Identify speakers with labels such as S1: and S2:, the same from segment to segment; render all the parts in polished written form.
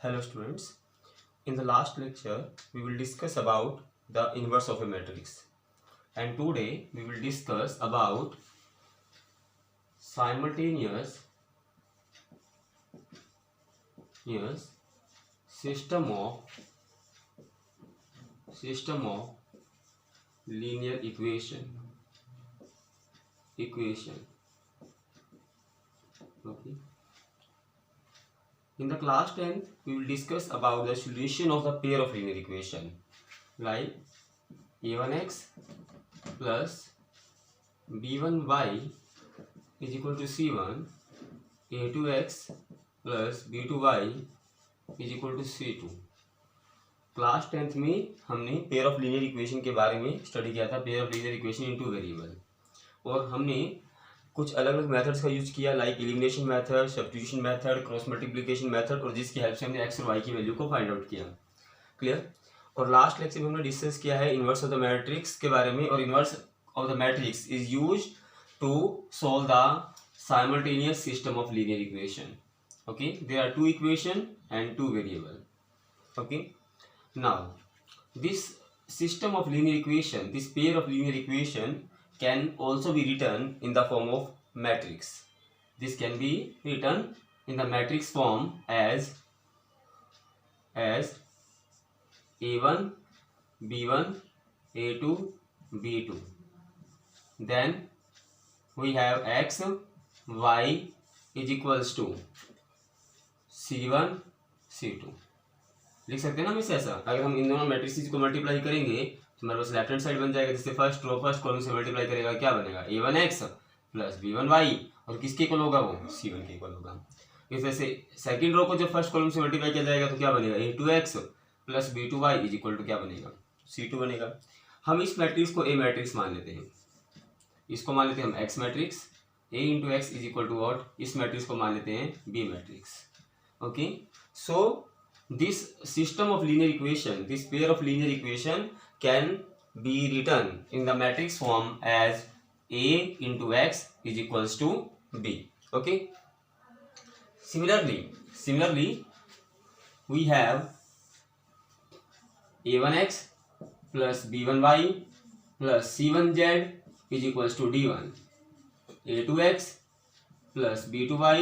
S1: Hello students, in the last lecture we will discuss about the inverse of a matrix, and today we will discuss about simultaneous system of linear equation. Okay. In the class 10th we will discuss about the solution of the pair of linear equation like a1x plus b1y is equal to c1, a2x plus b2y is equal to C2। Class 10th में हमने pair of linear equation के बारे में study किया था, pair of linear equation into variable, और हमने कुछ अलग अलग मेथड्स का यूज किया like elimination method, substitution method, cross multiplication method, और जिसकी हेल्प से हमने एक्स और वाई की वैल्यू को फाइंड आउट किया। क्लियर। और लास्ट लेक्चर में हमने डिस्कस किया है इनवर्स ऑफ द मैट्रिक्स के बारे में, और inverse of the matrix is use to solve the simultaneous system of linear equation. Okay, there are two equation and two variable. Okay, now this system of linear equation, this pair of linear equation can also be written in the form of matrix. This can be written in the matrix form as a1 b1 a2 b2. Then we have x y is equals to C1 C2 लिख सकते हैं ना हमेशा ऐसा। अगर हम इन दोनों matrices को मल्टीप्लाई करेंगे तो हमारे पास लेफ्ट हैंड साइड बन जाएगा, जिससे फर्स्ट कॉलम से मल्टीप्लाई करेगा क्या बनेगा a1x प्लस b1y, और किसके इक्वल होगा वो C1 के इक्वल होगा। इस वजह से सेकंड रो को जब फर्स्ट कॉलम से मल्टीप्लाई किया जाएगा तो क्या बनेगा a2x plus b2y is equal to क्या बनेगा C2 बनेगा। हम इस मैट्रिक्स को ए मैट्रिक्स मान लेते हैं, इसको मान लेते हैं हम x matrix, a into x is equal to what, इस मैट्रिक्स को मान लेते हैं B matrix. Okay, so this system of linear equation, this pair of linear equation can be written in the matrix form as a into x is equals to b. Okay, similarly we have a1x plus b1y plus c1z is equals to d1, a2x plus b2y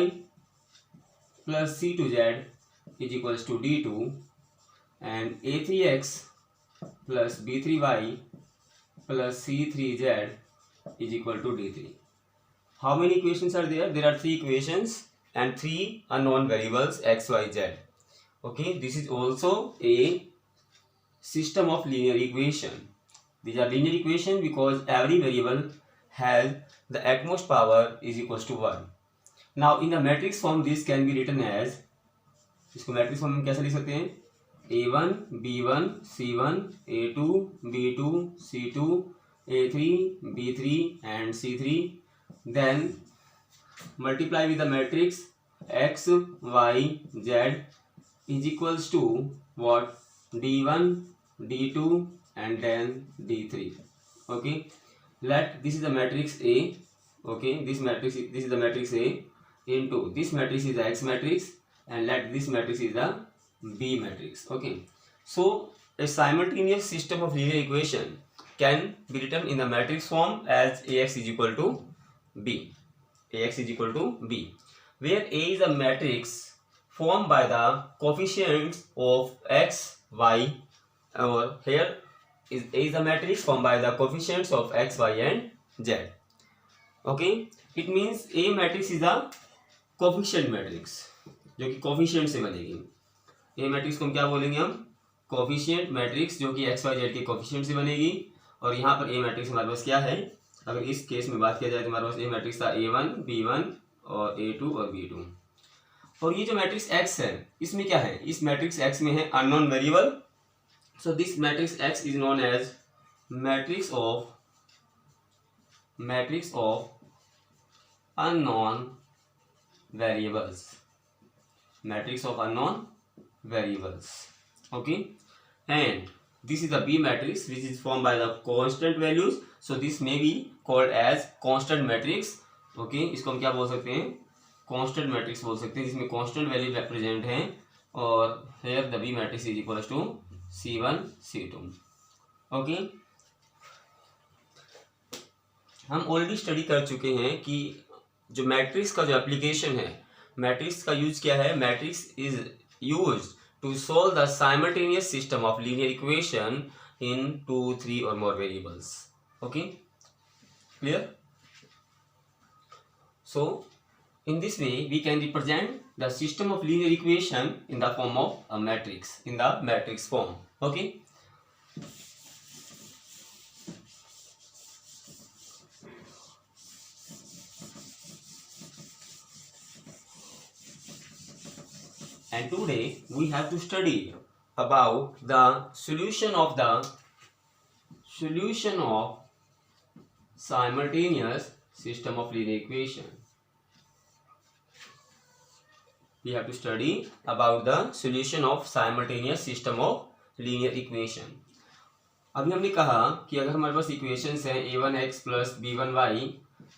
S1: plus C2z is equals to D2, and A3x plus B3y plus C3z is equal to D3. How many equations are there? There are three equations and three unknown variables x, y, z. Okay, this is also a system of linear equation. These are linear equation because every variable has the utmost power is equals to 1. Now in the matrix form this can be written as, इसको matrix form में कैसे लिख सकते हैं a1 b1 c1 a2 b2 c2 a3 b3 and c3, then multiply with the matrix x y z is equals to what, d1 d2 and then d3. Okay, let this is the matrix A. Okay, this is the matrix A into this matrix is the x matrix, and let this matrix is the b matrix. Okay, so a simultaneous system of linear equation can be written in the matrix form as ax is equal to b, ax is equal to b, where A is a matrix formed by the coefficients of x y, or here is A is a matrix formed by the coefficients of x y and z. Okay, it means A matrix is a coefficient matrix जो कि coefficient से बनेगी। ए matrix को हम क्या बोलेंगे, हम coefficient matrix जो कि एक्स वाई जेड के कोफिशिएंट से बनेगी। और यहाँ पर ए मैट्रिक्स हमारे पास क्या है, अगर इस केस में बात किया जाए तो हमारे पास ए मैट्रिक्स था a1 b1 और a2 और b2। और ये जो मैट्रिक्स एक्स है इसमें क्या है, इस मैट्रिक्स एक्स में है unknown variable. So this matrix x is known as matrix of unknown variables, matrix of unknown variables. Okay, and this is the B matrix which is formed by the constant values, so this may be called as constant matrix. Okay, इसको हम क्या बोल सकते हैं, constant matrix बोल सकते हैं, जिसमें constant value represent हैं और here the B matrix is equals to C1 C2. Okay, हम ऑलरेडी स्टडी कर चुके हैं कि जो मैट्रिक्स का जो एप्लीकेशन है, मैट्रिक्स का यूज क्या है, matrix is use to solve the simultaneous system of linear equation in 2, 3 और more variables. Okay, clear? So in this way we can represent the system of linear equation in the form of a matrix, in the matrix form. Okay, and today we have to study about the solution of simultaneous system of linear equation. We have to study about the solution of simultaneous system of linear equation. अभी हमने कहा कि अगर हमारे पास equations हैं a1x plus b1y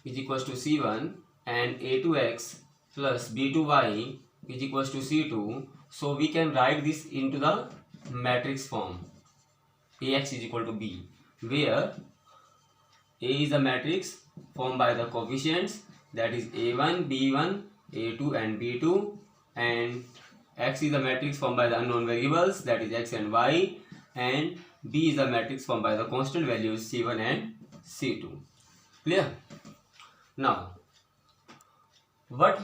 S1: is equals to c1 and a2x plus b2y is equals to c2, so we can write this into the matrix form ax is equal to b, where A is a matrix formed by the coefficients, that is a1, b1, a2 and b2, and x is a matrix formed by the unknown variables, that is x and y, and b is a matrix formed by the constant values c1 and c2. Clear? Now what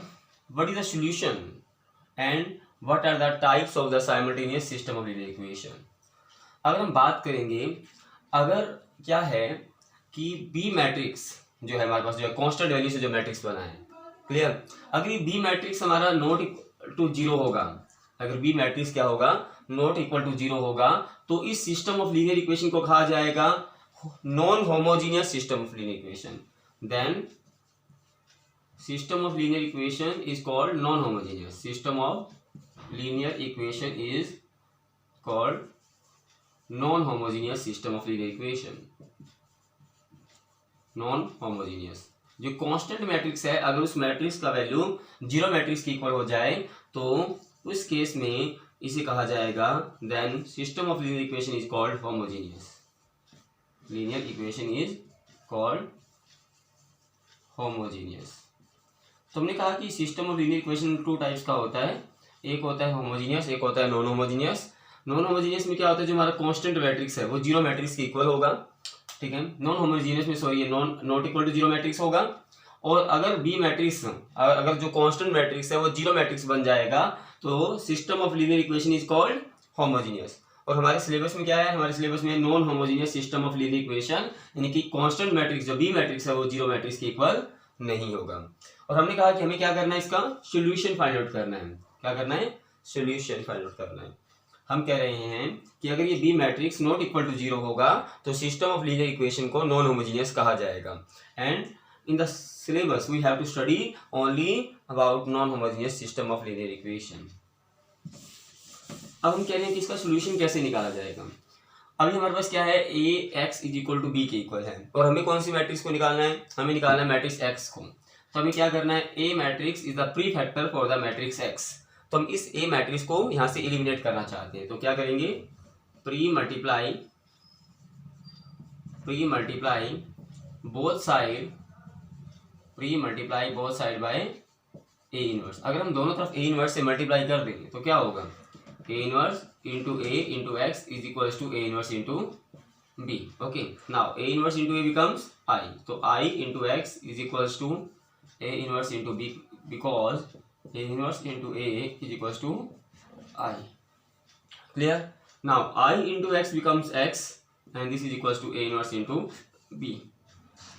S1: is the solution and what are the types of the simultaneous system of linear equation? अगर हम बात करेंगे, अगर क्या है कि B matrix जो है हमारे पास, जो है कांस्टेंट वैल्यू से जो मैट्रिक्स बना है, क्लियर? अगर ये बी मैट्रिक्स हमारा नॉट इक्वल टू जीरो होगा, अगर बी मैट्रिक्स क्या होगा, नॉट इक्वल टू जीरो होगा, तो इस सिस्टम ऑफ लीनियर इक्वेशन को कहा जाएगा non homogeneous system of linear equation. Then system of linear equation is called non homogeneous. System of linear equation is called non homogeneous system of linear equation. Non homogeneous जो constant matrix है, अगर उस matrix का value zero matrix के equal हो जाए तो उस केस में इसे कहा जाएगा, then system of linear equation is called homogeneous. Linear equation is called homogeneous. तो हमने कहा कि system of linear equation two types का होता है, एक होता है होमोजीनियस, एक होता है नॉन होमोजीनियस. नॉन होमोजीनियस में क्या होता है, जो हमारा कांस्टेंट मैट्रिक्स है वो जीरो मैट्रिक्स के इक्वल होगा, ठीक है. नॉन होमोजीनियस में sorry not equal to zero matrix होगा. और अगर बी मैट्रिक्स, अगर जो कांस्टेंट मैट्रिक्स है वो जीरो मैट्रिक्स बन जाएगा तो system of linear equation is called homogeneous. और हमारे सिलेबस में क्या है, हमारे सिलेबस में non homogeneous system of linear equation, यानी कि कांस्टेंट मैट्रिक्स जो बी मैट्रिक्स है वो जीरो मैट्रिक्स के इक्वल नहीं होगा. और हमने कहा कि हमें क्या करना है, इसका सोल्यूशन फाइंड आउट करना है. क्या करना है, सोल्यूशन फाइंड आउट करना है. हम कह रहे हैं कि अगर ये B matrix not equal to zero होगा तो सिस्टम ऑफ लीनियर इक्वेशन को नॉन होमोजीनियस कहा जाएगा. And in the syllabus we have to study only about non homogeneous system of linear equation. अब हम कह रहे हैं कि इसका सोल्यूशन कैसे निकाला जाएगा. अभी हमारे पास क्या है, A X is equal to B के इक्वल है, और हमें कौन सी मैट्रिक्स को निकालना है, हमें निकालना है मैट्रिक्स एक्स को. तो हमें क्या करना है, A matrix is the prefactor for the matrix X. तो हम इस ए मैट्रिक्स को यहां से एलिमिनेट करना चाहते हैं, तो क्या करेंगे, pre multiply both side by A inverse. अगर हम दोनों तरफ ए इनवर्स से मल्टीप्लाई कर देंगे तो क्या होगा, A inverse into A into x is equals to A inverse into B. Okay, now A inverse into A becomes I, तो I into x is equals to A inverse into B, because A inverse into A is equals to I. Clear? Now I into x becomes x and this is equals to A inverse into B.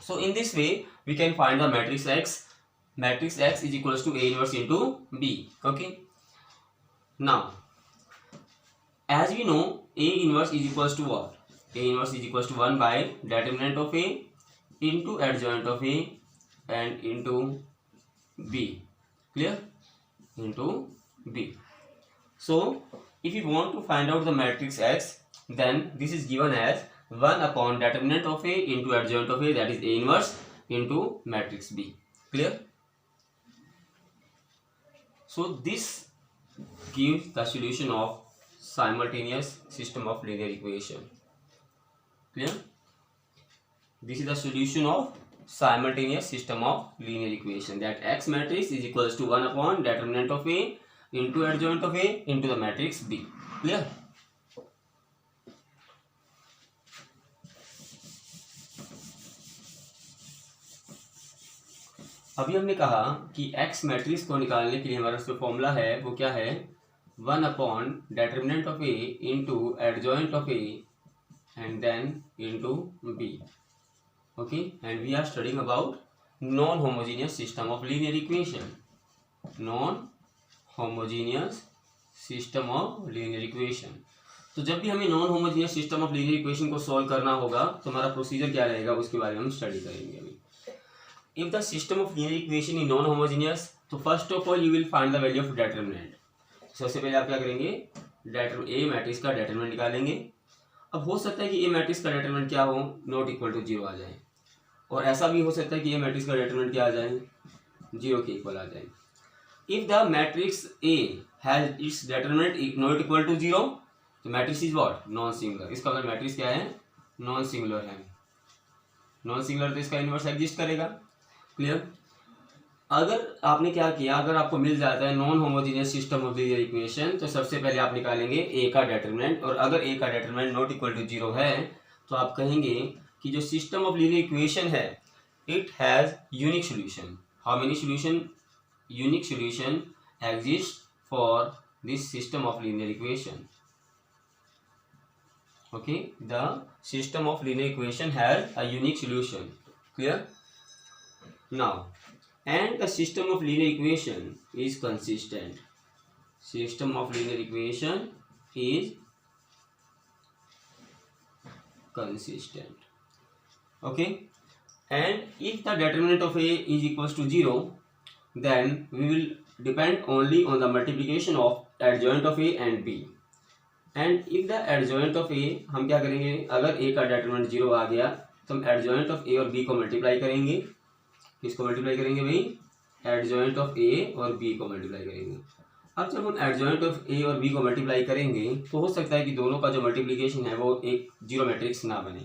S1: So in this way we can find the matrix x. Matrix x is equals to A inverse into B. Okay. Now as we know A inverse is equals to what? A inverse is equals to 1 by determinant of A into adjoint of A and into B. Clear? Into B. So if you want to find out the matrix X, then this is given as 1 upon determinant of A into adjoint of A, that is A inverse into matrix B. Clear? So this give the solution of simultaneous system of linear equation. Clear? This is the solution of simultaneous system of linear equation, that X matrix is equals to 1 upon determinant of A into adjoint of A into the matrix B. Clear? अभी हमने कहा कि X matrix को निकालने के लिए हमारा जो फॉर्मूला है वो क्या है, 1 upon determinant of A into adjoint of A and then into B. Okay, and we are studying about non homogeneous system of linear equation. Non homogeneous system of linear equation. तो जब भी हमें non homogeneous system of linear equation को solve करना होगा तो हमारा procedure क्या रहेगा उसके बारे में हम स्टडी करेंगे अभी. If the system of linear equation is non-homogeneous, तो first of all you will find the value of determinant. सबसे पहले आप क्या करेंगे, A मैट्रिक्स का डेटरमिनेंट निकालेंगे. अब हो सकता है कि A मैट्रिक्स का डेटरमिनेंट क्या हो, नॉट इक्वल टू 0 आ जाए, और ऐसा भी हो सकता है कि A मैट्रिक्स का डेटरमिनेंट क्या आ जाए, 0 के इक्वल आ जाए. If the matrix A has its determinant not equal to 0, तो matrix is what, non singular. इसका मतलब मैट्रिक्स क्या है, नॉन सिंगुलर है. नॉन सिंगुलर तो इसका इनवर्स एग्जिस्ट करेगा. क्लियर? अगर आपने क्या किया, अगर आपको मिल जाता है non homogeneous system of linear equation, तो सबसे पहले आप निकालेंगे ए का डेटरमिनेंट, और अगर ए का डेटरमिनेंट नॉट इक्वल टू 0 है तो आप कहेंगे कि जो सिस्टम ऑफ लीनियर इक्वेशन है it has unique solution. How many solution, unique solution exist for this system of linear equation. Okay, the system of linear equation has a unique solution. Clear? Now, and the system of linear equation is consistent. System of linear equation is consistent. Okay, and if the determinant of A is equals to 0, then we will depend only on the multiplication of adjoint of A and B. And if the adjoint of A, हम क्या करेंगे, अगर A का determinant 0 आ गया तो हम adjoint of A और B को मल्टीप्लाई करेंगे. किसको मल्टीप्लाई करेंगे भाई, एडजॉइंट ऑफ ए और बी को मल्टीप्लाई करेंगे. अब जब हम एडजॉइंट ऑफ ए और बी को मल्टीप्लाई करेंगे तो हो सकता है कि दोनों का जो मल्टीप्लिकेशन है वो एक जीरो मैट्रिक्स ना बने,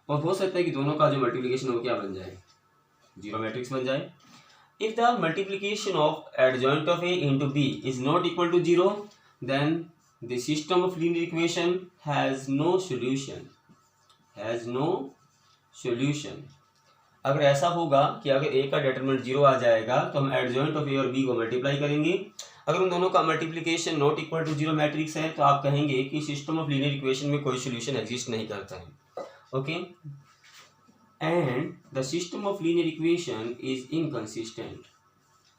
S1: और हो सकता है कि दोनों का जो मल्टीप्लिकेशन है वो क्या बन जाए, जीरो मैट्रिक्स बन जाए. If the multiplication of adjoint of A into B is not equal to 0, then the system of linear equation has no solution. Has no solution. अगर ऐसा होगा कि अगर ए का डेटरमिनेंट 0 आ जाएगा तो हम एडजॉइंट ऑफ ए और बी को मल्टीप्लाई करेंगे. अगर उन दोनों का multiplication not equal to 0 matrix है तो आप कहेंगे कि सिस्टम ऑफ लीनियर इक्वेशन में कोई सॉल्यूशन एग्जिस्ट नहीं करता है. Okay, and the system of linear equation is inconsistent.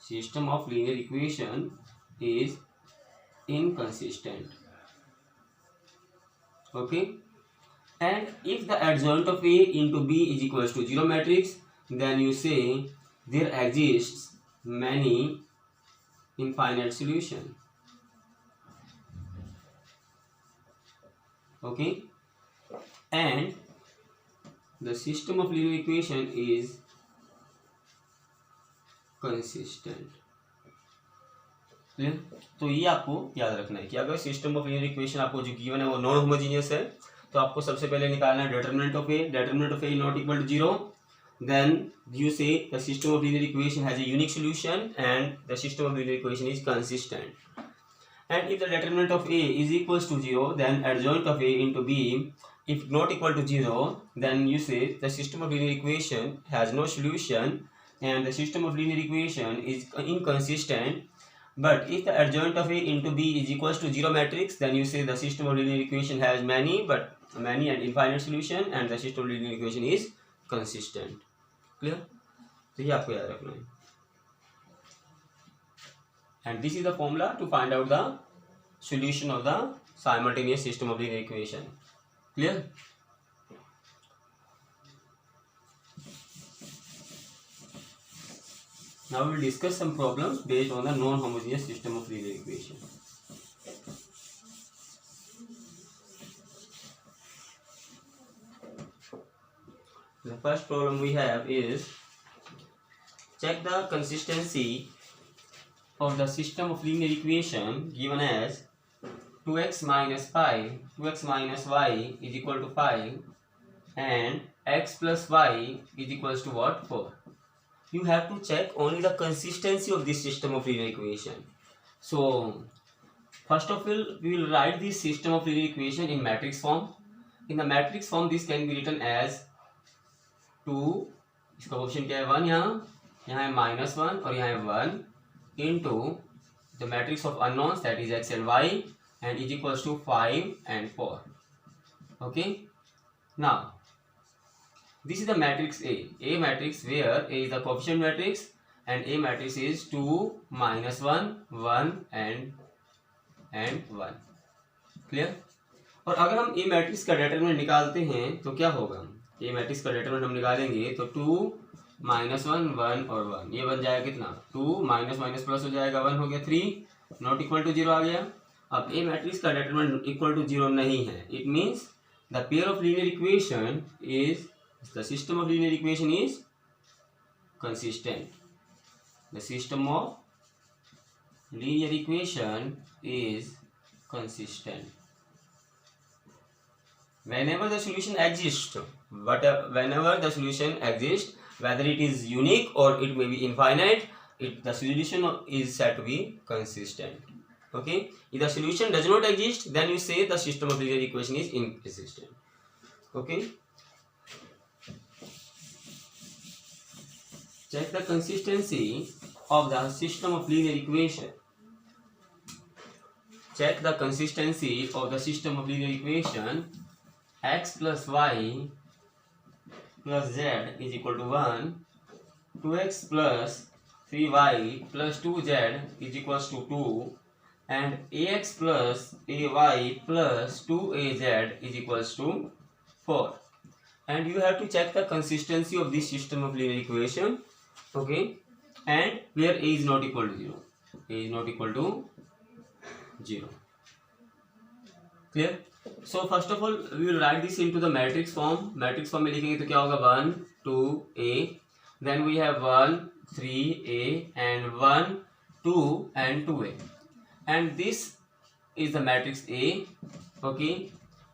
S1: System of linear equation is inconsistent. Okay, and if the adjoint of A into B is equals to 0 matrix, then you say there exists many infinite solution. Okay, and the system of linear equation is consistent. तो ये आपको याद रखना है कि अगर system of linear equation आपको जो गिवन है वो नॉन होमोजीनियस है तो आपको सबसे पहले निकालना है determinant of A. Determinant of A not equal to 0, then you say the system of linear equation has a unique solution and the system of linear equation is consistent. And if the determinant of A is equals to 0, then adjoint of A into B if not equal to 0, then you say the system of linear equation has no solution and the system of linear equation is inconsistent. But if the adjoint of A into B is equals to 0 matrix, then you say the system of linear equation has many and infinite solution and the system of linear equation is consistent. Clear? तो ये आपको याद रखना है. And this is the formula to find out the solution of the simultaneous system of linear equation. Clear? Now we will discuss some problems based on the non-homogeneous system of linear equation. The first problem we have is check the consistency of the system of linear equation given as 2x minus 5, 2x minus y is equal to 5 and x plus y is equals to what? 4. You have to check only the consistency of this system of linear equation. So first of all, we will write this system of linear equation in matrix form. In the matrix form, this can be written as 2, इसका option क्या है 1, यहाँ है -1 और यहाँ है 1 into the matrix of unknowns, that is x and y, and is equals to 5 and 4. Okay, now this is the matrix A matrix, where A is the coefficient matrix and A matrix is 2, -1, 1 and 1. Clear? और अगर हम A matrix का determinant निकालते हैं तो क्या होगा? A matrix का डिटरमिनेंट हम निकालेंगे तो 2, -1, 1 और 1, ये बन जाएगा कितना? 2 माइनस माइनस प्लस हो जाएगा, 1 हो गया 3, नॉट इक्वल टू 0 आ गया. अब A मैट्रिक्स का डिटरमिनेंट इक्वल टू 0 नहीं है. It means the pair of linear equation is, the system of linear equation is consistent. The system of linear equation is consistent. Whenever the solution exists, whenever the solution exists, whether it is unique or it may be infinite, the solution is said to be consistent. Okay, if the solution does not exist, then you say the system of linear equation is inconsistent. Okay, check the consistency of the system of linear equation. Check the consistency of the system of linear equation. X plus y plus z is equal to 1. 2x plus 3y plus 2z is equals to 2. And ax plus ay plus 2az is equals to 4. And you have to check the consistency of this system of linear equation. Okay, and where a is not equal to 0, a is not equal to 0. Clear? So first of all, we will write this into the matrix form. Matrix form में लिखेंगे तो क्या होगा? 1 2 a, then we have 1 3 a and 1 2 and 2a, and this is the matrix A. Okay,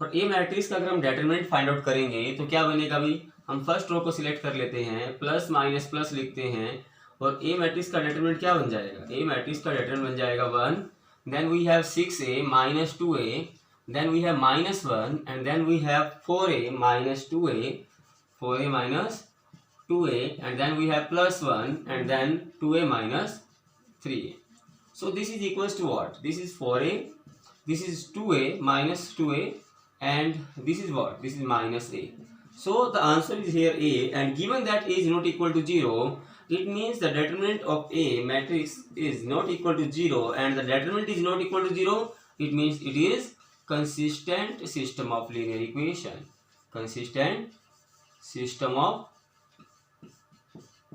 S1: और A matrix का अगर हम determinant find out करेंगे तो क्या बनेगा? भाई हम फर्स्ट रो को सिलेक्ट कर लेते हैं, प्लस माइनस प्लस लिखते हैं, और A मैट्रिक्स का डिटरमिनेंट क्या बन जाएगा? A मैट्रिक्स का डिटरमिनेंट बन जाएगा 1, then we have 6a minus 2a, then we have -1, and then we have 4a minus 2a, 4a minus 2a, and then we have +1, and then 2a minus 3a. So this is equals to what? This is 4a, this is 2a minus 2a, and this is what? This is minus a. So the answer is here a, and given that a is not equal to 0, it means the determinant of A matrix is not equal to 0, and the determinant is not equal to 0, it means it is consistent system of linear equation. Consistent system of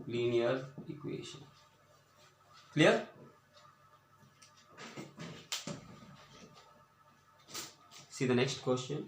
S1: linear equation. Clear? See the next question.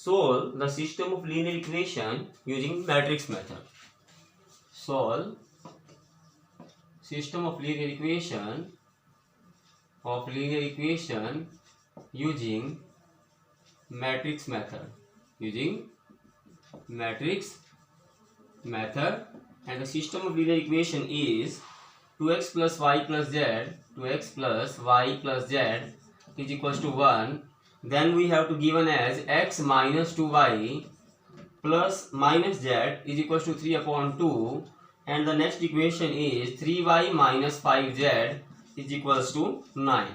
S1: Solve the system of linear equation using matrix method. Solve system of linear equation using matrix method. Using matrix method, and the system of linear equation is 2x plus y plus z, 2x plus y plus z is equals to 1. Then we have to given as x minus 2y plus minus z is equals to 3 upon 2, and the next equation is 3y minus 5z is equals to 9.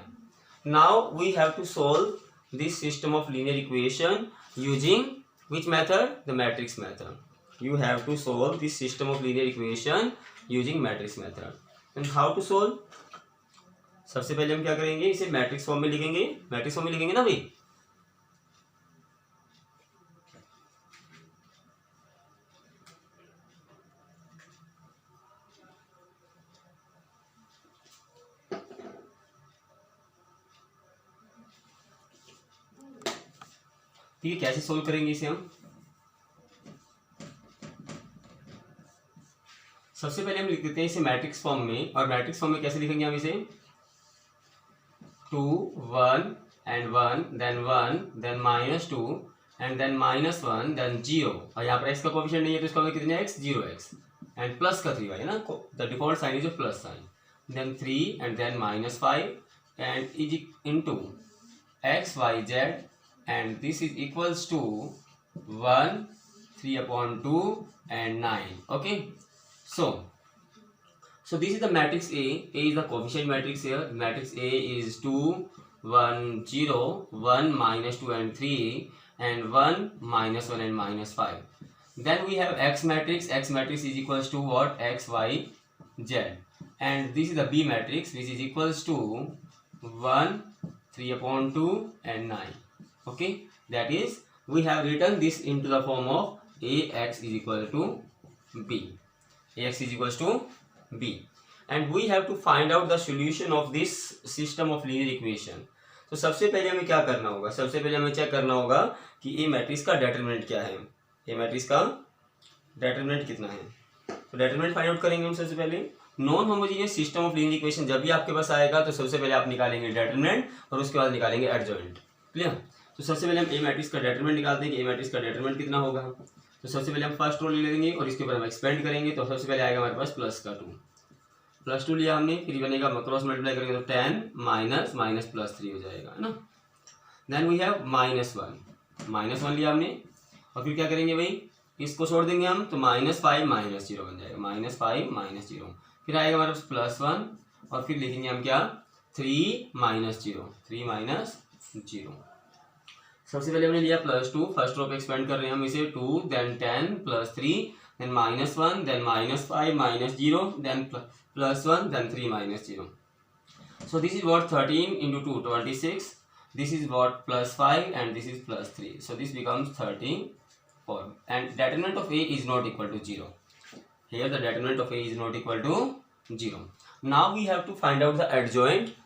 S1: Now we have to solve this system of linear equation using which method? The matrix method. You have to solve this system of linear equation using matrix method. And how to solve? सबसे पहले हम क्या करेंगे? इसे matrix form में लिखेंगे. Matrix form में लिखेंगे ना भाई. ठीक है, कैसे सोल्व करेंगे इसे हम? सबसे पहले हम लिख देते हैं इसे मैट्रिक्स फॉर्म में, और मैट्रिक्स फॉर्म में कैसे लिखेंगे हम इसे? 2 1 and 1 then 1 then -2 and then -1 then 0, और यहाँ पर x का कोएफिशिएंट नहीं है तो इसका मतलब कितने x 0x एंड प्लस का 3y है ना, the default sign is plus sign, then 3 and then -5 and is into x y z and this is equals to 1 3/2 and 9. Okay, so this is the matrix A. A is the coefficient matrix here. Matrix A is 2 1 0 1 -2 and 3 and 1 -1 and -5. Then we have X matrix. X matrix is equals to what? X y z. And this is the B matrix, which is equals to 1 3/2 and 9. Okay, that is we have written this into the form of AX is equal to B. AX is equals to B, and we have to find out the solution of this system of linear equation. तो सबसे पहले हमें क्या करना होगा? सबसे पहले हमें चेक करना होगा कि ए मैट्रिक्स का डेटरमिनेंट क्या है, ए मैट्रिक्स का डेटरमिनेंट कितना है. तो डेटरमिनेंट फाइंड आउट करेंगे हम सबसे पहले. Non homogeneous system of linear equation जब भी आपके पास आएगा तो सबसे पहले आप निकालेंगे डेटरमिनेंट और उसके बाद निकालेंगे एडजॉइंट. क्लियर? तो सबसे पहले हम ए मैट्रिक्स का डेटरमिनेंट निकालते हैं कि ए मैट्रिक्स का डेटरमिनेंट कितना होगा. तो सबसे पहले हम फर्स्ट रो ले लेंगे और इसके ऊपर हम एक्सपेंड करेंगे. तो सबसे पहले आएगा हमारे पास प्लस का 2, प्लस 2 लिया हमने, फिर बनेगा क्रॉस मल्टीप्लाई करेंगे तो 10 माइनस माइनस प्लस 3 हो जाएगा, है ना. देन वी हैव -1 लिया हमने, और फिर क्या करेंगे भाई, इसको छोड़ देंगे हम तो -5 -0 बन जाएगा, -5 -0. फिर आएगा हमारे पास +1 और फिर लिखेंगे हम क्या, 3 -0. सबसे पहले हमने लिया +2, फर्स्ट रो पे एक्सपेंड कर रहे हैं हम इसे, 2 then 10 +3 then -1 then -5 -0 then +1 then 3 -0. So this is what 13 into 2 26. This is what +5 and this is +3. So this becomes 34. And determinant of A is not equal to 0. Here the determinant of A is not equal to 0. Now we have to find out the adjoint.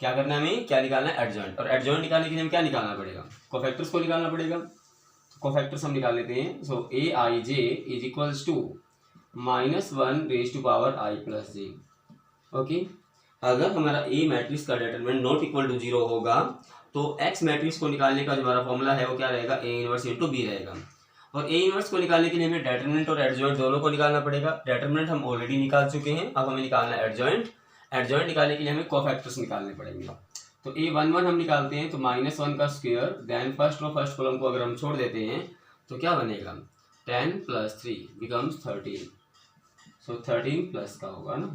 S1: क्या करना है हमें, क्या निकालना है, adjoint. और adjoint निकालने के लिए हमें क्या निकालना पड़ेगा, कोफैक्टर्स को निकालना पड़ेगा. कोफैक्टर्स हम निकाल लेते हैं. So Aij is equals to -1 raise to power i plus J. Okay, अगर हमारा ए मैट्रिक्स का डेटरमिनेंट नॉट इक्वल टू 0 होगा तो एक्स मैट्रिक्स को निकालने का जो हमारा फॉर्मूला है वो क्या रहेगा, ए इनवर्स इंटू बी रहेगा. और ए इनवर्स को निकालने के लिए हमें डेटरमिनेंट और एडजॉइंट दोनों को निकालना पड़ेगा. डेटरमिनेंट हम ऑलरेडी निकाल चुके हैं, अब हमें निकालना है एडजॉइंट. एडजॉइंट निकालने के लिए हमें कोफैक्टर्स निकालने पड़ेंगे. तो A11 हम निकालते हैं तो -1 का square, then first row first column को अगर हम छोड़ देते हैं तो क्या बनेगा, 10 + 3 बिकम्स 13. So 13 प्लस का होगा ना.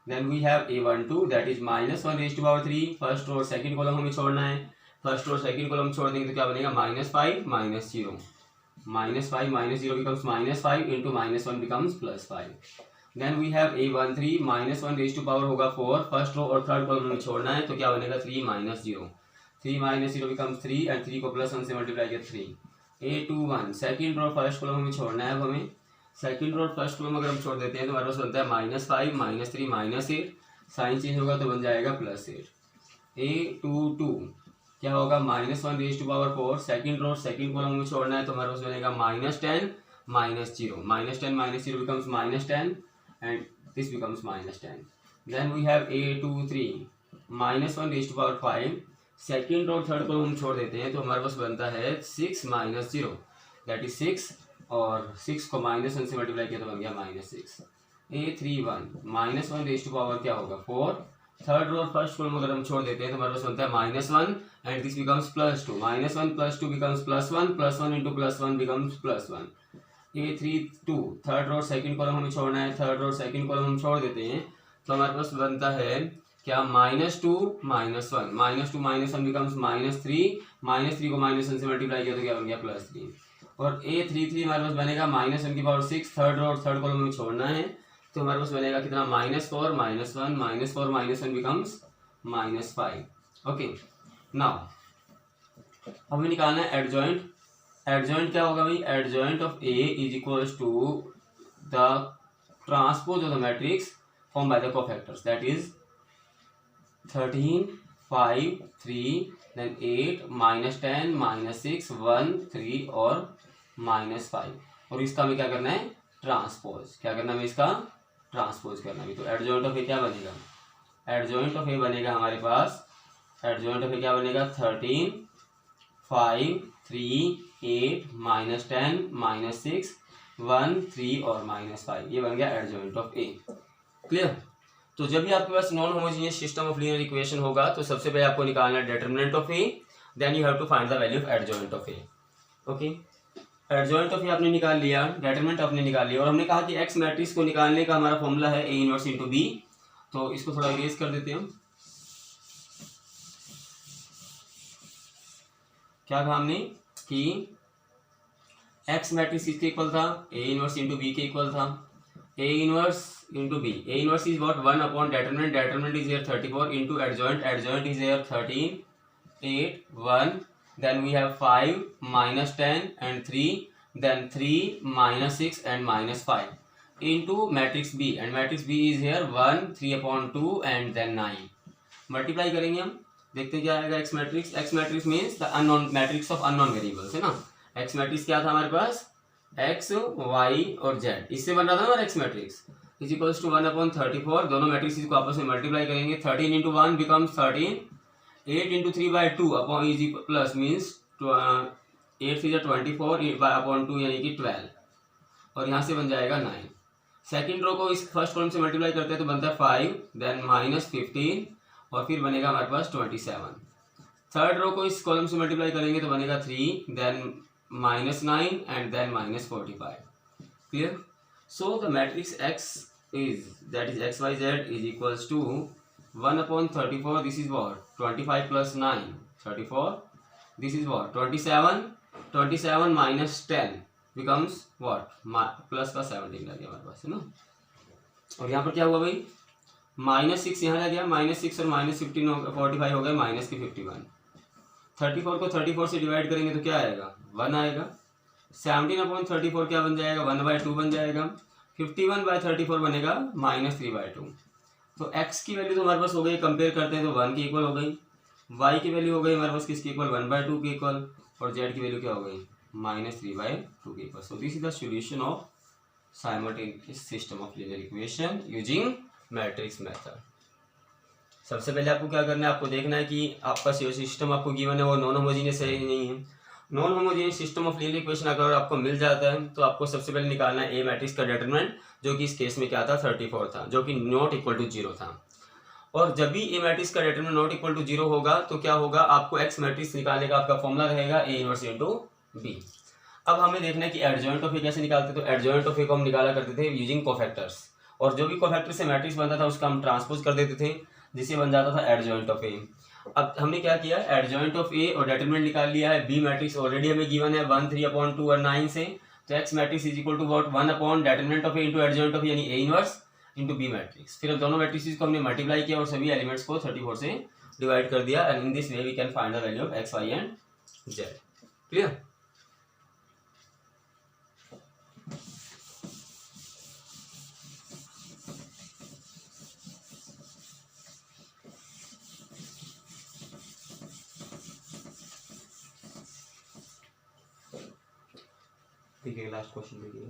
S1: Then we have A12 that is -1 raise to power 3. First और सेकंड कॉलम हमें छोड़ना है, फर्स्ट और सेकंड कॉलम छोड़ देंगे तो क्या बनेगा, -5 -0. -5 -0 becomes -5 into -1 becomes +5. Then we have A13 -1 raise to power होगा 4. फर्स्ट रो और थर्ड कॉलम हमें छोड़ना है तो क्या बनेगा, 3 -0. 3 - 0 becomes 3 एंड 3 को +1 से मल्टीप्लाई किया 3. A21 second row first column हमें छोड़ना है. अब हमें सेकंड रो फर्स्ट कॉलम अगर हम छोड़ देते हैं तो हमारे पास बनता है -5 -3 -8. साइन चेंज होगा तो बन जाएगा +8. A22 क्या होगा, -1 raise to power 4. Second row second column में छोड़ना है तो हमारे पास बनेगा -10 -0. -10 -0 becomes -10 and this becomes -10. Then we have A23 -1 raise to power 5. Second और थर्ड कॉलम हम छोड़ देते हैं तो हमारे पास बनता है 6 -0 दैट इज 6, और 6 को -1 से मल्टीप्लाई किया तो बन गया -6. A31 -1 रेज टू पावर क्या होगा 4. थर्ड रो और फर्स्ट कॉलम अगर हम छोड़ देते हैं तो हमारे पास बनता है -1 and this becomes +2. -1 + 2 becomes +1. +1 into +1 becomes +1. A32 third row और सेकंड कॉलम हमें छोड़ना है, थर्ड रो और सेकंड कॉलम हम छोड़ देते हैं तो हमारे पास बनता है क्या, -2 -1. -2 -1 becomes -3. -3 को -1 से मल्टीप्लाई किया तो क्या बन गया, +3. और A33 हमारे पास बनेगा -1 की पावर 6. थर्ड रो और थर्ड कॉलम में छोड़ना है तो हमारे पास बनेगा कितना, -4 -1 -4 -1 becomes -5. ओके, नाउ हमें निकालना है एडजॉइंट. एडजॉइंट क्या होगा भाई, adjoint of A is equals to the transpose of the matrix form by the cofactors that is 13 5 3 then 8 -10 -6 1 3 और -5, और इसका हमें क्या करना है, ट्रांसपोज। क्या करना है इसका, ट्रांसपोज करना है। तो एडजॉइंट ऑफ ए क्या बनेगा, एडजॉइंट ऑफ ए बनेगा हमारे पास, एडजॉइंट ऑफ ए क्या बनेगा 13 5 3 8 -10 -6 1 3 और -5, ये बन गया एडजॉइंट ऑफ ए। क्लियर। तो जब भी आपके पास non homogeneous system of linear equation होगा तो सबसे पहले आपको निकालना है determinant of A, then you have to find the value of adjoint of A. Okay, adjoint of A आपने निकाल लिया, डिटरमिनेंट आपने निकाल लिया, और हमने कहा कि एक्स मैट्रिक्स को निकालने का हमारा फॉर्मूला है ए इनवर्स इंटू बी। तो इसको थोड़ा इरेज कर देते हैं हम। क्या कहा हमने कि एक्स मैट्रिक्स किसके इक्वल था, ए इनवर्स इंटू बी के इक्वल था। A inverse into B, A inverse is what 1 upon determinant, determinant is here 34 into adjoint, adjoint is here 13 8 1, then we have 5 -10 and 3, then 3 -6 and -5 into matrix B, and matrix B is here 1 3/2 and then 9। Multiply करेंगे हम, देखते हैं क्या आएगा X matrix. X matrix means the unknown matrix of unknown variables, है ना। X matrix क्या था हमारे पास, एक्स वाई और जेड, इससे बन रहा था हमारा X matrix is equals to 1/34। दोनों मैट्रिक्स को आपस में मल्टीप्लाई करेंगे, 13 into 1 becomes 13, 8 into 3/2 upon is plus means 8 से 24 अपॉन 2 यानी कि 12, और यहाँ से बन जाएगा 9। सेकंड रो को इस फर्स्ट कॉलम से मल्टीप्लाई करते हैं तो बनता है 5, देन -15 और फिर बनेगा हमारे पास 27। थर्ड रो को इस कॉलम से मल्टीप्लाई करेंगे तो बनेगा 3, then -9 and then -45। Clear. So the matrix x is that is x y z is equals to 1/34, this is what 25 plus 9 34, this is what 27, 27 minus 10 becomes what plus का 17 लग गया हमारे पास, है ना। और यहाँ पर क्या हुआ भाई, -6 यहाँ लग गया, -6 और -15 हो गया 45 हो गया माइनस के 51। 34 को 34 से डिवाइड करेंगे तो क्या आएगा 1 आएगा। 17/34 क्या बन जाएगा 1/2 बन जाएगा। 51/34 बनेगा -3/2। तो x की वैल्यू तो हमारे पास हो गई, कंपेयर करते हैं तो 1 के इक्वल हो गई। y की वैल्यू हो गई हमारे पास किसके इक्वल 1/2 के इक्वल, और z की वैल्यू क्या हो गई -3/2 के equal. So this is the solution of simultaneous system of linear equation using matrix method. सबसे पहले आपको क्या करना है, आपको देखना है कि आपका जो सिस्टम आपको गिवन है वो नॉन होमोजेनियस है या नहीं है। Non homogeneous system of linear equation अगर आपको मिल जाता है तो आपको सबसे पहले निकालना है ए मैट्रिक्स का डिटरमिनेंट, जो कि इस केस में क्या था 34 था, जो कि नॉट इक्वल टू 0 था। और जब भी ए मैट्रिक्स का डिटरमिनेंट नॉट इक्वल टू 0 होगा तो क्या होगा, आपको एक्स मैट्रिक्स निकालने का आपका फॉर्मूला रहेगा ए इनवर्स इंटू बी। अब हमें देखना है कि एडजॉइंट ऑफ ए कैसे निकालते, तो एडजॉइंट ऑफ ए को हम निकाला करते थे यूजिंग कोफैक्टर्स, और जो भी कोफैक्टर से मैट्रिक्स बनता था उसका हम ट्रांसपोज कर देते थे, जिससे बन जाता था एडजॉइंट ऑफ ए। अब हमने क्या किया, एडजॉइंट ऑफ ए और डिटरमिनेंट निकाल लिया है। बी मैट्रिक्स ऑलरेडी हमें गिवन है 1 3/2 और 9 से, तो X matrix is equal to what 1 upon determinant of A into adjoint of A यानी A inverse into B matrix. फिर दोनों मैट्रिक्स को हमने मल्टीप्लाई किया और सभी एलिमेंट्स को 34 से डिवाइड कर दिया, and in this way we can find the value of x y and z. Clear. देखिए लास्ट क्वेश्चन देखिए,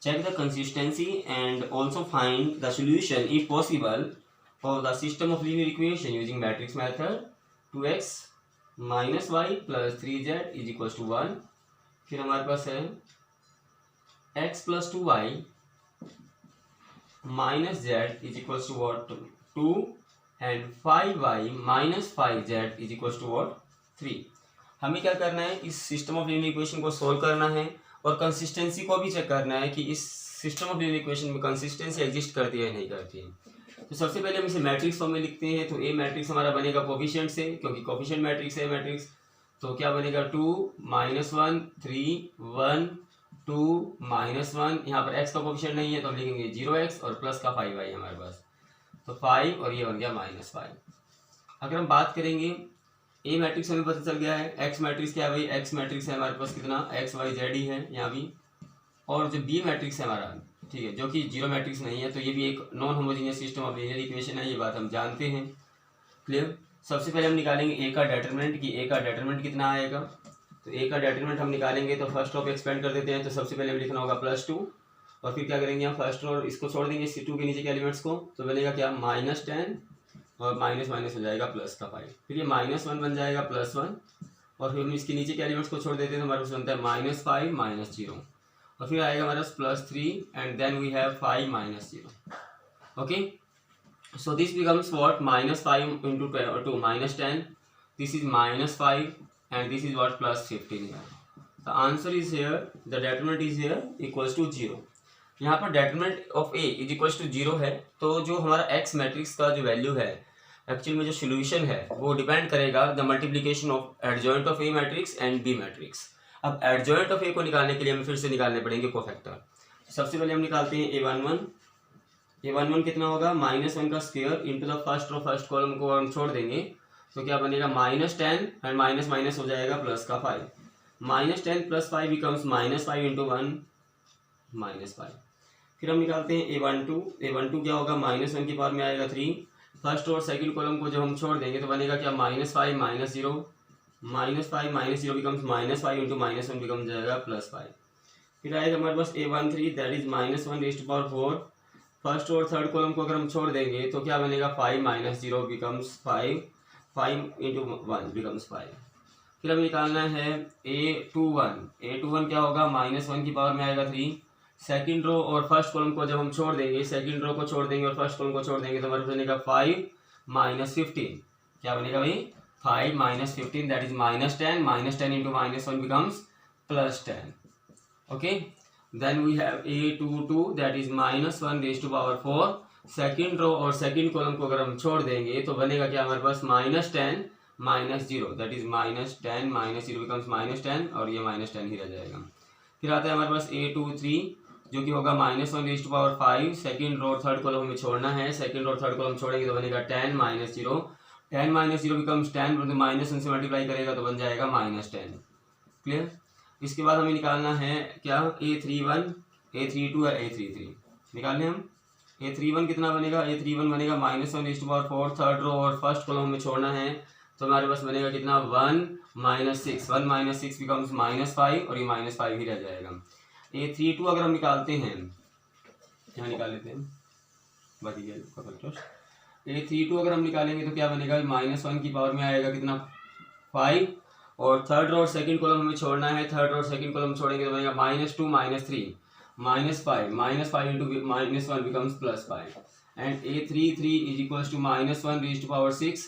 S1: check the consistency and also find the solution if possible for the system of linear equation using matrix method। 2x minus y plus 3z is equals to 1। फिर हमारे पास है x plus 2y minus z is equals to what 2 and 5y minus 5z is equals to what 3। हमें क्या करना है, इस system of linear equation को solve करना है और कंसिस्टेंसी को भी चेक करना है कि इस सिस्टम ऑफ लीनियर इक्वेशन में कंसिस्टेंसी एग्जिस्ट करती है या नहीं करती है। तो सबसे पहले हम इसे मैट्रिक्स फॉर्म में लिखते हैं। तो ए मैट्रिक्स हमारा बनेगा कोफिशिएंट से, क्योंकि कोफिशिएंट मैट्रिक्स है मैट्रिक्स, तो क्या बनेगा 2 -1 3 1 2 -1। यहाँ पर एक्स का कोफिशिएंट नहीं है तो हम लिखेंगे 0x और प्लस का 5y हमारे पास, तो 5 और ये बन गया -5। अगर हम बात करेंगे ए मैट्रिक्स हमें पता चल गया है, एक्स मैट्रिक्स क्या है भाई, एक्स मैट्रिक्स है हमारे पास कितना x y z ही है यहाँ भी, और जो बी मैट्रिक्स है हमारा ठीक है, जो कि जीरो मैट्रिक्स नहीं है, तो ये भी एक non homogeneous system of linear equation है, ये बात हम जानते हैं। क्लियर। सबसे पहले हम निकालेंगे ए का डेटरमिनेंट कि ए का डेटरमिनेंट कितना आएगा। तो ए का डेटरमिनेंट हम निकालेंगे तो फर्स्ट ऑफ एक्सपेंड कर देते हैं, तो सबसे पहले हमें लिखना होगा +2 और फिर क्या करेंगे हम फर्स्ट और इसको छोड़ देंगे इस 2 के नीचे के एलिमेंट्स को, तो बनेगा क्या -10 और माइनस माइनस हो जाएगा प्लस का 5, फिर ये -1 बन जाएगा +1 और फिर हम इसके नीचे के एलिमेंट्स को छोड़ देते हैं तो हमारे पास बनता है -5 -0 और फिर आएगा हमारे पास +3 and then we have 5 -0। Okay, so this becomes what -5 into 2 -10, this is -5 and this is what +15 here. The answer is here, the determinant is here equals to 0। यहाँ पर determinant of A is equals to 0 है, तो जो हमारा X matrix का जो value है actual में जो सोल्यूशन है वो डिपेंड करेगा the multiplication of adjoint of A matrix and B matrix. अब एडजॉइंट ऑफ A को निकालने के लिए हमें फिर से निकालने पड़ेंगे कोफैक्टर। सबसे पहले हम निकालते हैं A11 कितना होगा -1 का square into the first column को हम छोड़ देंगे तो क्या बनेगा -10 एंड माइनस माइनस हो जाएगा प्लस का 5, -10 + 5 बिकम्स -5 इंटू 1 -5। फिर हम निकालते हैं A12 क्या होगा -1 की पावर में आएगा 3, फर्स्ट और सेकंड कॉलम को जब हम छोड़ देंगे तो बनेगा क्या -5 -0, -5 -0 बिकम्स -5 इंटू -1 बिकम जाएगा +5। फिर आएगा हमारे पास A13 दैट इज -1⁴, फर्स्ट और थर्ड कॉलम को अगर हम छोड़ देंगे तो क्या बनेगा 5 -0 बिकम्स 5 इंटू 1 बिकम्स 5। फिर हमें निकालना है A21 क्या होगा -1 की पावर में आएगा 3, सेकंड रो और फर्स्ट कॉलम को जब हम छोड़ देंगे, सेकंड रो को छोड़ देंगे और फर्स्ट कॉलम को छोड़ देंगे तो हमारे पास बनेगा 5 -15, क्या बनेगा भाई 5 -15 that is -10 into -1 becomes +10। Okay, then we have A22 that is -1⁴, second row और सेकंड कॉलम को अगर हम छोड़ देंगे तो बनेगा क्या हमारे पास -10 -0 दैट इज -10 -0 बिकम्स -10 और ये -10 ही रह जाएगा। फिर आता है हमारे पास A23 जो कि होगा -1⁵, सेकंड रो और थर्ड कॉलम हमें छोड़ना है, सेकंड और थर्ड कॉलम छोड़ेंगे तो बनेगा 10 -0, 10 -0 बिकम्स 10 परंतु -1 से मल्टीप्लाई करेगा तो बन जाएगा -10। क्लियर। इसके बाद हमें निकालना है क्या A31, A32 और A33 निकालें हम। A31 कितना बनेगा, A31 बनेगा -1⁴, थर्ड रो और फर्स्ट कॉलम हमें छोड़ना है तो हमारे पास बनेगा कितना 1 -6 बिकम्स -5 और ये -5 ही रह जाएगा। A32 अगर हम निकालते हैं, यहाँ निकाल लेते हैं A32 अगर हम निकालेंगे तो क्या बनेगा -1 की पावर में आएगा कितना 5 और थर्ड रो और सेकंड कॉलम हमें छोड़ना है, थर्ड रो और सेकंड कॉलम छोड़ेंगे तो बनेगा -2 -3 -5 into -1 becomes +5 and A33 is equals to -1⁵,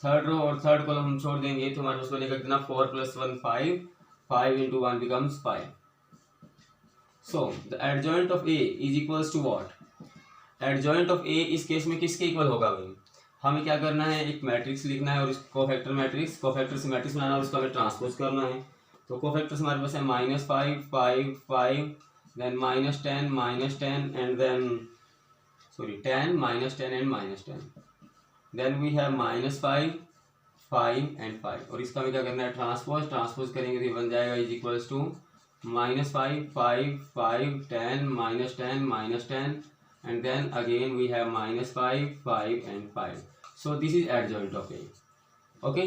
S1: third row और थर्ड कॉलम हम छोड़ देंगे तो हमारे पास बनेगा कितना 4 + 1 5 into 1 becomes 5। So the adjoint of A is equals to what, adjoint of A इस केस में किसके इक्वल होगा भाई, हमें क्या करना है एक मैट्रिक्स लिखना है और इस कोफैक्टर से मैट्रिक्स बनाना है और उसको हमें ट्रांसपोज करना है। तो कोफैक्टर हमारे पास है -5 5 5 then -10 and then 10 -10 and -10 then we have -5 5 and 5 और इसका हमें क्या करना है ट्रांसपोज करेंगे तो ये बन जाएगा is equals to -5 5 5 10 -10 and then again we have -5 5 and 5, so this is adjoint of A। okay,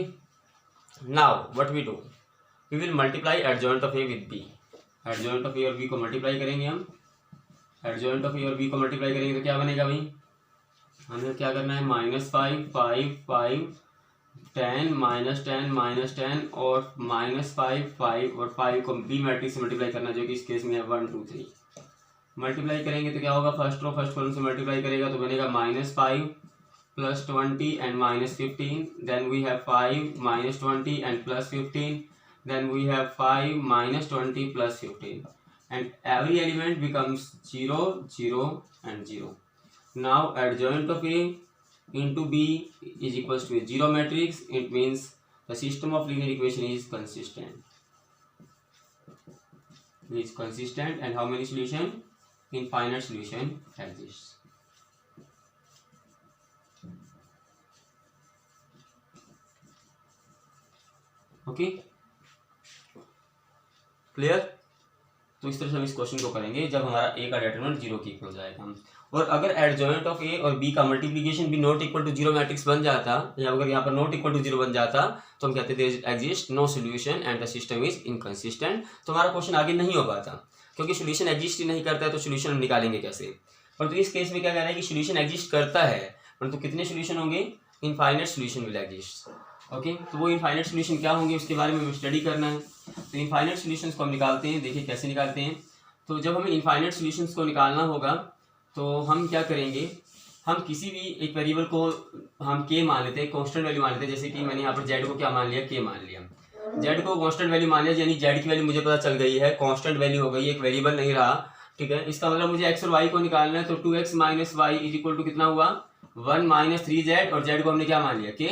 S1: now what we do, we will multiply adjoint of A with B। adjoint of A और B को multiply करेंगे हम, adjoint of A और B को multiply करेंगे तो क्या बनेगा भाई, हमें क्या करना है -5 5 5 10 -10 और -5 5 और 5 को B मैट्रिक्स से मल्टीप्लाई करना जो कि इस केस में है 1 2 3। मल्टीप्लाई करेंगे तो क्या होगा फर्स्ट रो फर्स्ट कॉलम से मल्टीप्लाई करेगा तो बनेगा -5 + 20 and -15 then we have 5 -20 and +15 then we have 5 -20 +15 and every element becomes 0 0 and 0। Now adjoint of A into B is equals to a zero matrix, it means the system of linear equation is consistent and how many solution, infinite solution exists। okay, clear। तो इस तरह से हम इस question को करेंगे जब हमारा ए का डिटरमिनेंट 0 के इक्वल हो जाएगा। और अगर एडजॉइंट ऑफ ए और बी का मल्टीप्लिकेशन भी नॉट इक्वल टू 0 मैट्रिक्स बन जाता, या अगर यहाँ पर नॉट इक्वल टू 0 बन जाता, तो हम कहते there exist no solution and the system is inconsistent. तो हमारा क्वेश्चन आगे नहीं हो पाता, क्योंकि सोल्यूशन एग्जिस्ट ही नहीं करता है, तो सोल्यूशन हम निकालेंगे कैसे। परंतु इस केस में क्या कह रहा है कि सोल्यूशन एग्जिस्ट करता है, परंतु कितने सोल्यूशन होंगे, infinite solution will exist. Okay, तो वो इनफाइनाइट सोल्यूशन क्या होंगे उसके बारे में स्टडी करना है। तो इनफाइनाइट सोल्यूशंस को हम निकालते हैं, देखिए कैसे निकालते हैं। तो जब हमें इनफाइनाइट सोल्यूशंस को निकालना होगा तो हम क्या करेंगे, हम किसी भी एक वेरिएबल को हम के मान लेते हैं, कांस्टेंट वैल्यू मान लेते हैं। जैसे कि मैंने यहाँ पर जेड को क्या मान लिया, के मान लिया। जेड को कांस्टेंट वैल्यू मान लिया, यानी जेड की वैल्यू मुझे पता चल गई है, कांस्टेंट वैल्यू हो गई, एक वेरिएबल नहीं रहा। ठीक है, इसका मतलब मुझे एक्स और वाई को निकालना है। तो 2x minus y is equal to कितना हुआ, 1 माइनस 3z, और जेड को हमने क्या मान लिया, के।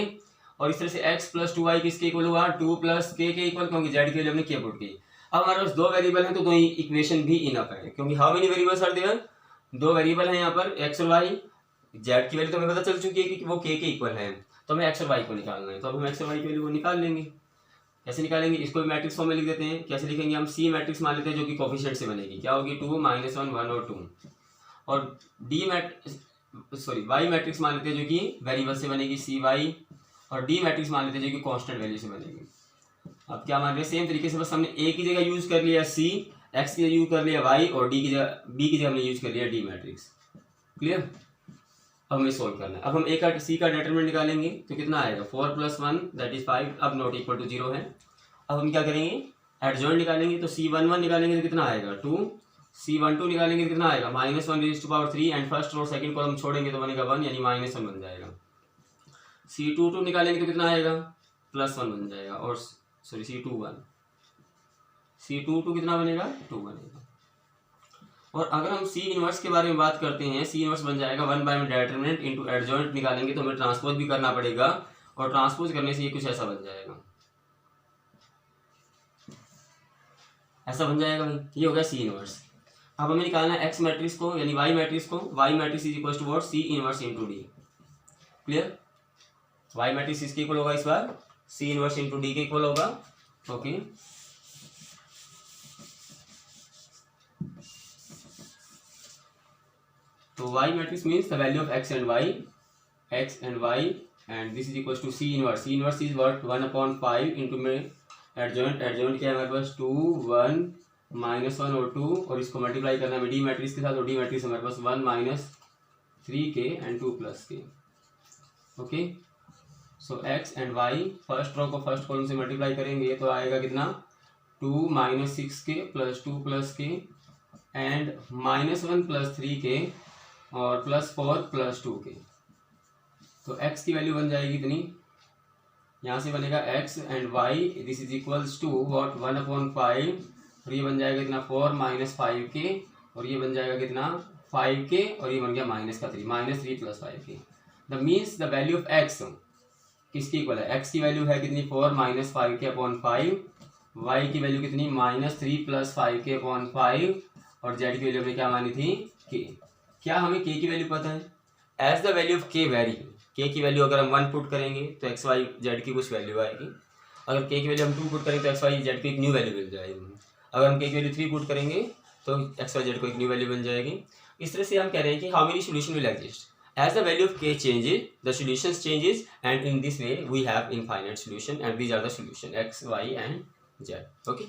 S1: और इस तरह से x प्लस 2y किसके इक्वल हुआ, 2 प्लस के इक्वल, क्योंकि जेड की वैल्यू हमने के पुट की। अब हमारे पास दो वेरिएबल हैं, तो दो इक्वेशन भी इनफ है, क्योंकि how many variables are there, दो वेरिएबल हैं यहाँ पर x और y। जेड की वैल्यू तो हमें पता चल चुकी है कि वो के इक्वल है, तो हमें x और y को निकालना है। तो अब हम x और y की वैल्यू को निकाल लेंगे। कैसे निकालेंगे, इसको मैट्रिक्स फॉर्म में लिख देते हैं। कैसे लिखेंगे, हम सी मैट्रिक्स मान लेते हैं, जो कि कोफिशिएंट से बनेगी। क्या होगी, 2 -1 1 और 2। और वाई मैट्रिक्स मान लेते हैं, जो कि वेरिएबल से बनेगी, सी वाई। और डी मैट्रिक्स मान लेते हैं, जो कि कांस्टेंट वैल्यू से बनेगी। अब क्या मान रहे हैं, सेम तरीके से बस हमने ए की जगह यूज कर लिया सी, एक्स की जगह यूज कर लिया वाई, और डी की जगह बी की जगह हमने यूज कर लिया डी मैट्रिक्स। क्लियर। अब हमें सोल्व करना है। अब हम ए का सी का डिटरमिनेंट निकालेंगे, तो कितना आएगा, 4 + 1 दैट इज 5। अब नॉट इक्वल टू 0 है। अब हम क्या करेंगे, एडजॉइंट निकालेंगे। तो C11 निकालेंगे तो कितना आएगा, 2। C12 निकालेंगे तो कितना आएगा, -1⁻³ एंड फर्स्ट और सेकंड कॉलम छोड़ेंगे तो बनेगा 1, यानी -1 बन जाएगा। C22 निकालेंगे तो कितना आएगा, +1 बन जाएगा। और C22 कितना बनेगा, 2 बनेगा। और अगर हम C इनवर्स के बारे में बात करते हैं, C इनवर्स बन जाएगा 1/में डिटरमिनेंट इनटू एडजॉइंट निकालेंगे, तो हमें ट्रांसपोज भी करना पड़ेगा, और ट्रांसपोज करने से ये कुछ ऐसा बन जाएगा, ऐसा बन जाएगा भाई। ये हो गया C इनवर्स। अब हमें निकालना है x मैट्रिक्स को, यानी y मैट्रिक्स को। y matrix is equal to what, C inverse into D। Clear. y matrix इसके इक्वल होगा, इस बार C इनवर्स इनटू D के इक्वल होगा। ओके, तो y matrix means the value of x and y, and this is equal to C inverse. C inverse is what, 1/5 into में adjoint क्या है हमारे पास, 2 1 -1 और 2, और इसको मल्टीप्लाई करना है डी मैट्रिक्स के साथ। और डी मैट्रिक्स हमारे पास 1 - 3k and 2 + k। Okay, so x and y first row को फर्स्ट कॉलम से मल्टीप्लाई करेंगे तो आएगा कितना, 2 - 6k + 2 + k एंड -1 + 3k और +4 + 2k। तो x की वैल्यू बन जाएगी इतनी, यहाँ से बनेगा x and y this is equals to what, 1/5, और ये बन जाएगा कितना, 4 - 5k, और ये बन जाएगा कितना, 5k, और ये बन गया -3 + 5k। The means the value of x किसकी इक्वल है, x की वैल्यू है कितनी, 4 - 5k/5, y की वैल्यू कितनी, -3 + 5k/5, और z की वैल्यू हमने क्या मानी थी, k। क्या हमें k की वैल्यू पता है, as the value of k vary, k की वैल्यू अगर हम 1 पुट करेंगे तो x y z की कुछ वैल्यू आएगी। अगर k की वैल्यू हम 2 पुट करेंगे तो x y z की एक न्यू वैल्यू मिल जाएगी। अगर हम k की वैल्यू 3 पुट करेंगे तो x y z को एक न्यू वैल्यू बन जाएगी। इस तरह से हम कह रहे हैं कि how many solution will exist, as the value of k changes the solutions changes, and in this way we have infinite solution, and these are the solution x y and z. Okay.